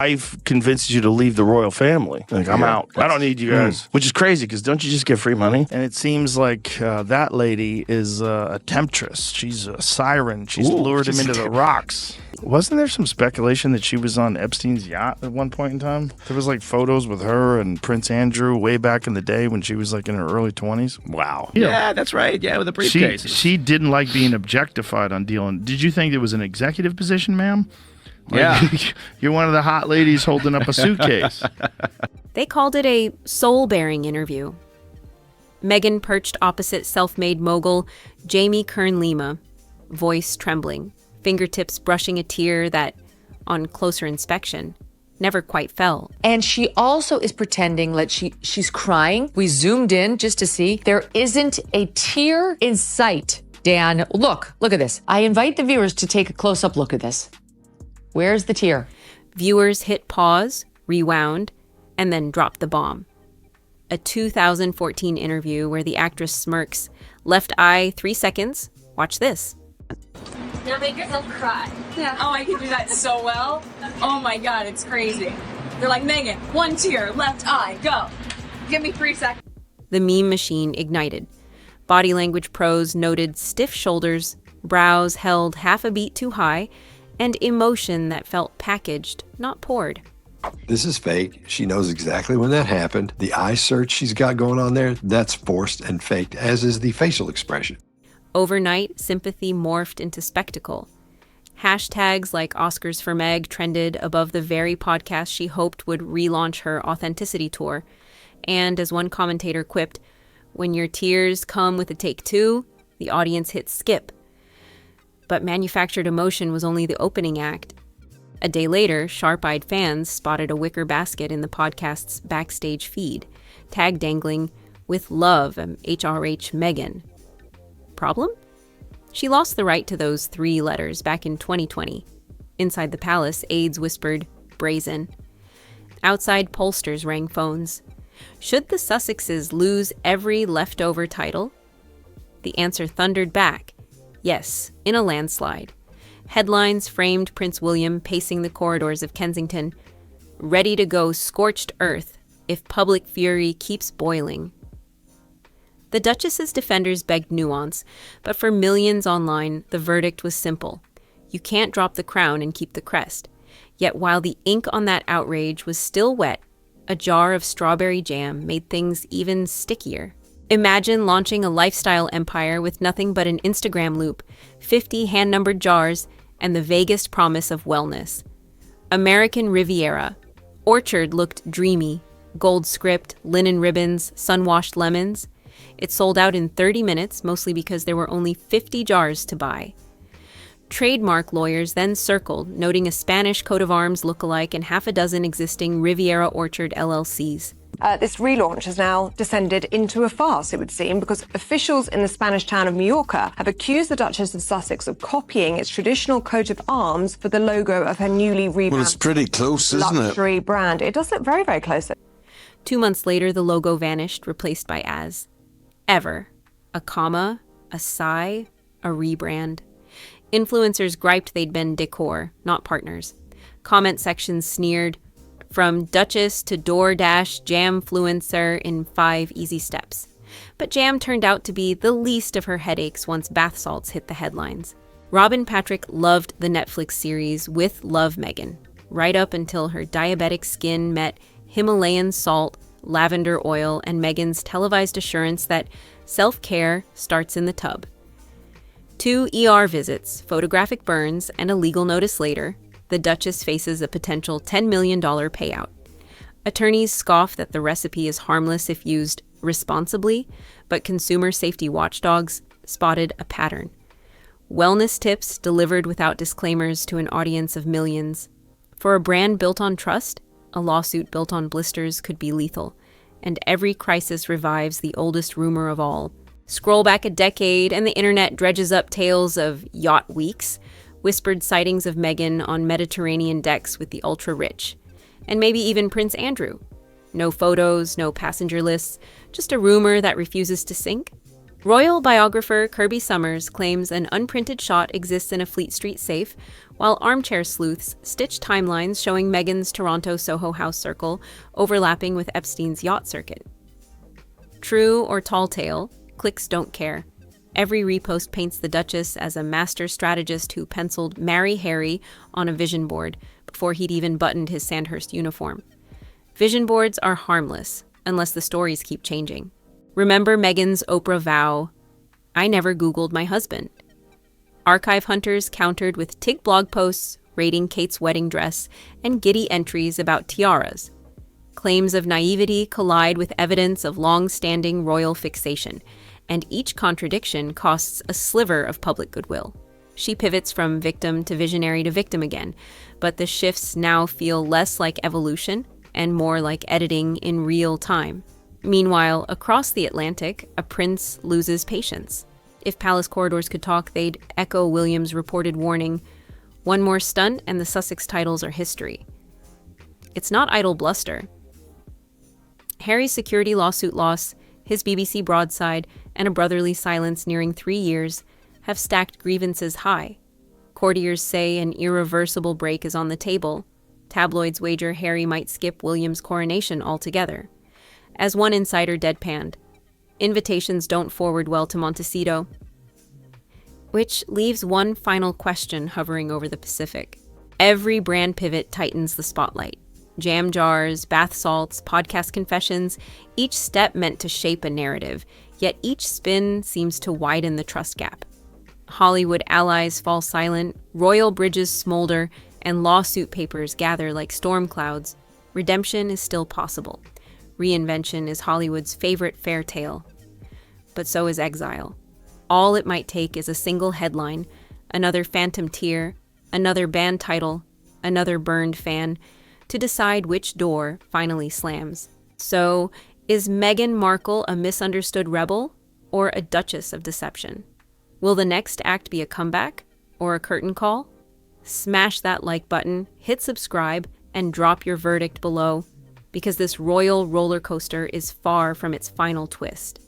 I've convinced you to leave the royal family. Like, I'm out. I don't need you guys. Which is crazy, because don't you just get free money? And it seems like that lady is a temptress. She's a siren. She's lured him into the rocks. Wasn't there some speculation that she was on Epstein's yacht at one point in time? There was like photos with her and Prince Andrew way back in the day when she was like in her early 20s. Wow. Yeah, that's right. Yeah, with a briefcase. She didn't like being objectified on dealing. Did you think it was an executive position, ma'am? Yeah. You're one of the hot ladies holding up a suitcase. They called it a soul-bearing interview. Meghan perched opposite self-made mogul Jamie Kern-Lima, voice trembling, fingertips brushing a tear that, on closer inspection, never quite fell. And she also is pretending like she's crying. We zoomed in just to see. There isn't a tear in sight. Dan, look at this. I invite the viewers to take a close-up look at this. Where's the tear? Viewers hit pause, rewound, and then dropped the bomb. A 2014 interview where the actress smirks, left eye 3 seconds. Watch this. Now make yourself cry. Yeah. Oh, I can do that so well. Oh my God, it's crazy. They're like, Meghan, 1 tear, left eye, go. Give me 3 seconds. The meme machine ignited. Body language pros noted stiff shoulders, brows held half a beat too high, and emotion that felt packaged, not poured. This is fake. She knows exactly when that happened. The eye search she's got going on there, that's forced and faked, as is the facial expression. Overnight, sympathy morphed into spectacle. Hashtags like Oscars for Meg trended above the very podcast she hoped would relaunch her authenticity tour. And as one commentator quipped, when your tears come with a take 2, the audience hits skip. But manufactured emotion was only the opening act. A day later, sharp-eyed fans spotted a wicker basket in the podcast's backstage feed, tag dangling, "With love, HRH Meghan." Problem? She lost the right to those 3 letters back in 2020. Inside the palace, aides whispered, "brazen." Outside, pollsters rang phones. Should the Sussexes lose every leftover title? The answer thundered back. Yes, in a landslide. Headlines framed Prince William pacing the corridors of Kensington, ready to go scorched earth if public fury keeps boiling. The Duchess's defenders begged nuance, but for millions online, the verdict was simple. You can't drop the crown and keep the crest. Yet while the ink on that outrage was still wet, a jar of strawberry jam made things even stickier. Imagine launching a lifestyle empire with nothing but an Instagram loop, 50 hand-numbered jars, and the vaguest promise of wellness. American Riviera. Orchard looked dreamy. Gold script, linen ribbons, sun-washed lemons. It sold out in 30 minutes, mostly because there were only 50 jars to buy. Trademark lawyers then circled, noting a Spanish coat of arms lookalike and half a dozen existing Riviera Orchard LLCs. This relaunch has now descended into a farce, it would seem, because officials in the Spanish town of Mallorca have accused the Duchess of Sussex of copying its traditional coat of arms for the logo of her newly rebranded Well, it's pretty close, isn't it? luxury brand. It does look very, very close. 2 months later, the logo vanished, replaced by as. Ever. A comma, a sigh, a rebrand. Influencers griped they'd been decor, not partners. Comment sections sneered, from Duchess to DoorDash Jamfluencer in 5 easy steps. But jam turned out to be the least of her headaches once bath salts hit the headlines. Robin Patrick loved the Netflix series With Love Meghan, right up until her diabetic skin met Himalayan salt, lavender oil, and Meghan's televised assurance that self-care starts in the tub. 2 ER visits, photographic burns, and a legal notice later, the Duchess faces a potential $10 million payout. Attorneys scoff that the recipe is harmless if used responsibly, but consumer safety watchdogs spotted a pattern. Wellness tips delivered without disclaimers to an audience of millions. For a brand built on trust, a lawsuit built on blisters could be lethal, and every crisis revives the oldest rumor of all. Scroll back a decade and the internet dredges up tales of yacht weeks, whispered sightings of Meghan on Mediterranean decks with the ultra-rich, and maybe even Prince Andrew. No photos, no passenger lists, just a rumor that refuses to sink. Royal biographer Kirby Summers claims an unprinted shot exists in a Fleet Street safe, while armchair sleuths stitch timelines showing Meghan's Toronto Soho House circle overlapping with Epstein's yacht circuit. True or tall tale, clicks don't care. Every repost paints the Duchess as a master strategist who penciled "Marry Harry" on a vision board before he'd even buttoned his Sandhurst uniform. Vision boards are harmless, unless the stories keep changing. Remember Meghan's Oprah vow, "I never Googled my husband." Archive hunters countered with TIG blog posts rating Kate's wedding dress and giddy entries about tiaras. Claims of naivety collide with evidence of long-standing royal fixation, and each contradiction costs a sliver of public goodwill. She pivots from victim to visionary to victim again, but the shifts now feel less like evolution and more like editing in real time. Meanwhile, across the Atlantic, a prince loses patience. If palace corridors could talk, they'd echo William's reported warning, "One more stunt and the Sussex titles are history." It's not idle bluster. Harry's security lawsuit loss, his BBC broadside, and a brotherly silence nearing 3 years have stacked grievances high. Courtiers say an irreversible break is on the table. Tabloids wager Harry might skip William's coronation altogether. As one insider deadpanned, invitations don't forward well to Montecito. Which leaves one final question hovering over the Pacific. Every brand pivot tightens the spotlight. Jam jars, bath salts, podcast confessions, each step meant to shape a narrative, yet each spin seems to widen the trust gap. Hollywood allies fall silent, royal bridges smolder, and lawsuit papers gather like storm clouds. Redemption is still possible. Reinvention is Hollywood's favorite fair tale. But so is exile. All it might take is a single headline, another phantom tear, another band title, another burned fan, to decide which door finally slams. So, is Meghan Markle a misunderstood rebel or a duchess of deception? Will the next act be a comeback or a curtain call? Smash that like button, hit subscribe, and drop your verdict below, because this royal roller coaster is far from its final twist.